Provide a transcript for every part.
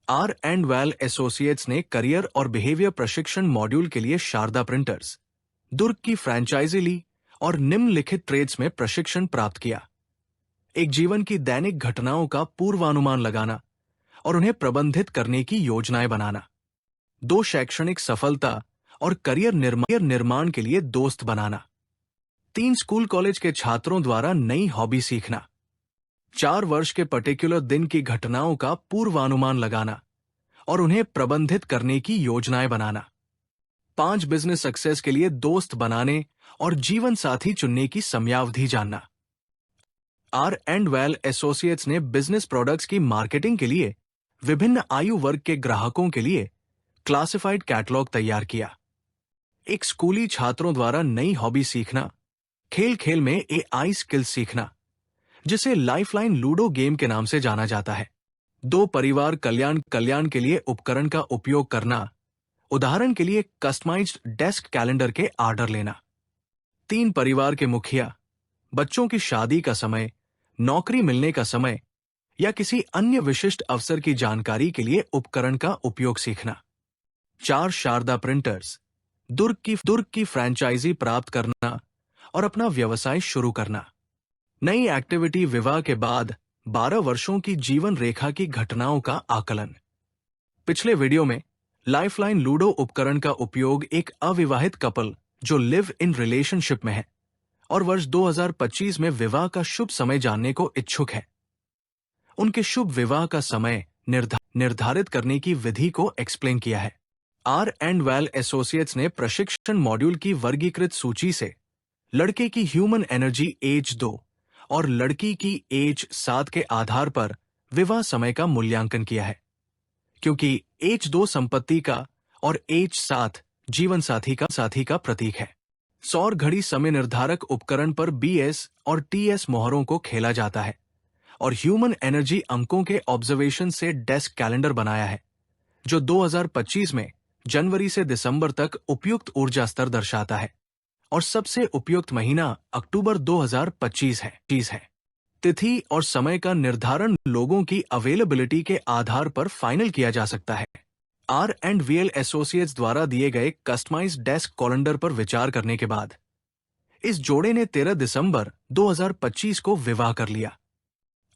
Are and well associates ने career और behaviour प्रशिक्षण मॉड्यूल के लिए शारदा प्रिंटर्स, दुर्ग की फ्रेंचाइजी ली और निम्नलिखित ट्रेड्स में प्रशिक्षण प्राप्त किया। एक जीवन की दैनिक घटनाओं का पूर्वानुमान लगाना और उन्हें प्रबंधित करने की योजनाएं बनाना। 2 शैक्षणिक सफलता और करियर निर्माण के लिए दोस्त बनाना। 3 स्कूल कॉलेज के छात्रों द्वारा नई हॉबी सीखना। 4 वर्ष के पर्टिकुलर दिन की घटनाओं का पूर्वानुमान लगाना और उन्हें प्रबंधित करने की योजनाएं बनाना। 5 बिजनेस सक्सेस के लिए दोस्त बनाने और जीवन साथी चुनने की समयावधि जानना। आर एंड वेल एसोसिएट्स ने बिजनेस प्रोडक्ट्स की मार्केटिंग के लिए विभिन्न आयु वर्ग के ग्राहकों के लिए क्लासिफाइड कैटलॉग तैयार किया। एक स्कूली छात्रों द्वारा नई हॉबी सीखना, खेल खेल में एआई स्किल्स सीखना, जिसे लाइफलाइन लूडो गेम के नाम से जाना जाता है। 2 परिवार कल्याण के लिए उपकरण का उपयोग करना, उदाहरण के लिए कस्टमाइज्ड डेस्क कैलेंडर के ऑर्डर लेना। 3 परिवार के मुखिया बच्चों की शादी का समय, नौकरी मिलने का समय या किसी अन्य विशिष्ट अवसर की जानकारी के लिए उपकरण का उपयोग सीखना। 4 शारदा प्रिंटर्स, दुर्ग की फ्रेंचाइजी प्राप्त करना और अपना व्यवसाय शुरू करना। नई एक्टिविटी विवाह के बाद 12 वर्षों की जीवन रेखा की घटनाओं का आकलन। पिछले वीडियो में लाइफलाइन लूडो उपकरण का उपयोग एक अविवाहित कपल जो लिव इन रिलेशनशिप में है और वर्ष 2025 में विवाह का शुभ समय जानने को इच्छुक है, उनके शुभ विवाह का समय निर्धारित करने की विधि को एक्सप्लेन किया है। आर एंड वेल एसोसिएट्स ने प्रशिक्षण मॉड्यूल की वर्गीकृत सूची से लड़के की ह्यूमन एनर्जी एज 2 और लड़की की एज 7 के आधार पर विवाह समय का मूल्यांकन किया है, क्योंकि एज 2 संपत्ति का और एज 7 जीवन साथी का प्रतीक है। सौर घड़ी समय निर्धारक उपकरण पर बीएस और टीएस मोहरों को खेला जाता है और ह्यूमन एनर्जी अंकों के ऑब्जर्वेशन से डेस्क कैलेंडर बनाया है, जो 2025 में जनवरी से दिसंबर तक उपयुक्त ऊर्जा स्तर दर्शाता है और सबसे उपयुक्त महीना अक्टूबर 2025 है। तिथि और समय का निर्धारण लोगों की अवेलेबिलिटी के आधार पर फाइनल किया जा सकता है। आर एंड वीएल एसोसिएट्स द्वारा दिए गए कस्टमाइज्ड डेस्क कैलेंडर पर विचार करने के बाद इस जोड़े ने 13 दिसंबर 2025 को विवाह कर लिया।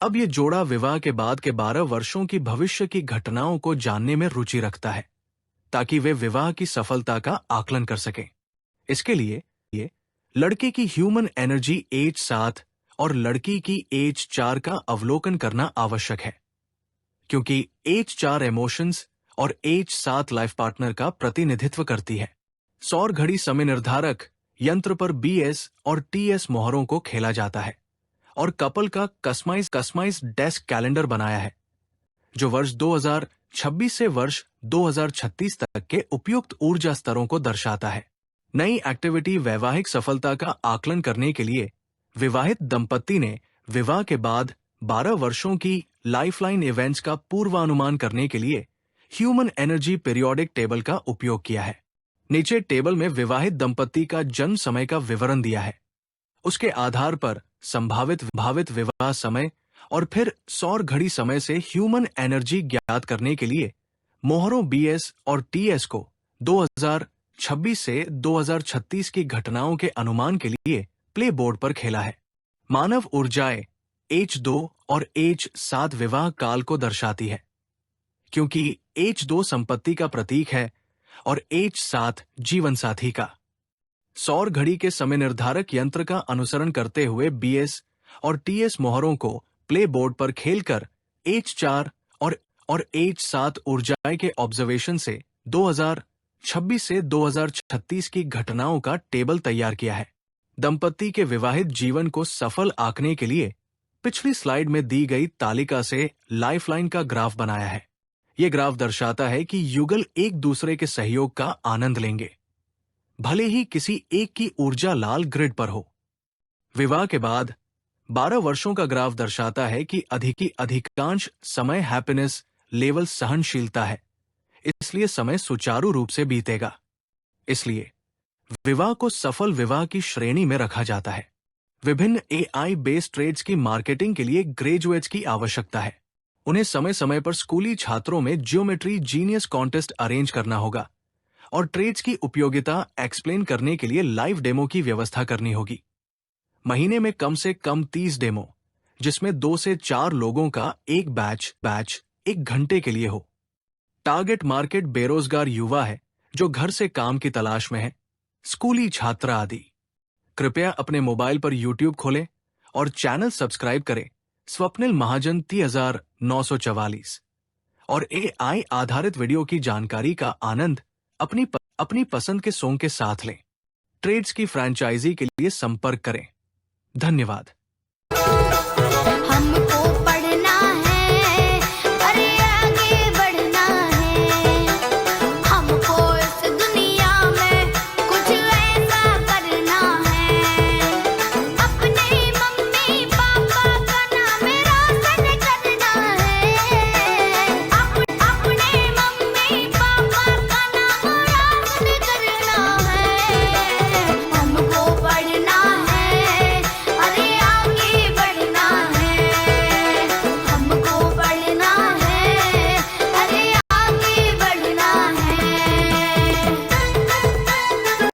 अब ये जोड़ा विवाह के बाद के 12 वर्षों की भविष्य की घटनाओं को जानने में रुचि रखता है, ताकि वे विवाह की सफलता का आकलन कर सकें। इसके लिए लड़के की ह्यूमन एनर्जी एज 7 और लड़की की एज 4 का अवलोकन करना आवश्यक है, क्योंकि एज 4 इमोशंस और एज 7 लाइफ पार्टनर का प्रतिनिधित्व करती है। सौर घड़ी समय निर्धारक यंत्र पर बीएस और टीएस मोहरों को खेला जाता है और कपल का कस्टमाइज्ड डेस्क कैलेंडर बनाया है, जो वर्ष 2026 से वर्ष 2036 तक के उपयुक्त ऊर्जा स्तरों को दर्शाता है। नई एक्टिविटी वैवाहिक सफलता का आकलन करने के लिए विवाहित दंपत्ति ने विवाह के बाद 12 वर्षों की लाइफलाइन इवेंट्स का पूर्वानुमान करने के लिए ह्यूमन एनर्जी पीरियोडिक टेबल का उपयोग किया है। नीचे टेबल में विवाहित दंपत्ति का जन्म समय का विवरण दिया है। उसके आधार पर संभावित विवाह समय और फिर सौर घड़ी समय से ह्यूमन एनर्जी ज्ञात करने के लिए मोहरों बीएस और टीएस को 2026 से 2036 की घटनाओं के अनुमान के लिए प्ले बोर्ड पर खेला है। मानव ऊर्जाएं एच 2 और एच 7 विवाह काल को दर्शाती है, क्योंकि एच 2 संपत्ति का प्रतीक है और एच 7 जीवन साथी का। सौर घड़ी के समय निर्धारक यंत्र का अनुसरण करते हुए बीएस और टीएस मोहरों को प्ले बोर्ड पर खेलकर एच 4 और एच 7 ऊर्जाएं के ऑब्जर्वेशन से 2026 से 2036 की घटनाओं का टेबल तैयार किया है। दंपत्ति के विवाहित जीवन को सफल आंकने के लिए पिछली स्लाइड में दी गई तालिका से लाइफलाइन का ग्राफ बनाया है। यह ग्राफ दर्शाता है कि युगल एक दूसरे के सहयोग का आनंद लेंगे, भले ही किसी एक की ऊर्जा लाल ग्रिड पर हो। विवाह के बाद 12 वर्षों का ग्राफ दर्शाता है कि अधिकांश समय हैप्पीनेस लेवल सहनशीलता है, इसलिए समय सुचारू रूप से बीतेगा। इसलिए विवाह को सफल विवाह की श्रेणी में रखा जाता है। विभिन्न एआई बेस्ड ट्रेड्स की मार्केटिंग के लिए ग्रेजुएट्स की आवश्यकता है। उन्हें समय समय पर स्कूली छात्रों में ज्योमेट्री जीनियस कॉन्टेस्ट अरेंज करना होगा और ट्रेड्स की उपयोगिता एक्सप्लेन करने के लिए लाइव डेमो की व्यवस्था करनी होगी। महीने में कम से कम 30 डेमो, जिसमें 2 से 4 लोगों का एक बैच 1 घंटे के लिए हो। टारगेट मार्केट बेरोजगार युवा है जो घर से काम की तलाश में है, स्कूली छात्र आदि। कृपया अपने मोबाइल पर यूट्यूब खोलें और चैनल सब्सक्राइब करें स्वप्निल महाजन 3944 और AI आधारित वीडियो की जानकारी का आनंद अपनी पसंद के सॉन्ग के साथ लें। ट्रेड्स की फ्रैंचाइजी के लिए संपर्क करें। धन्यवाद।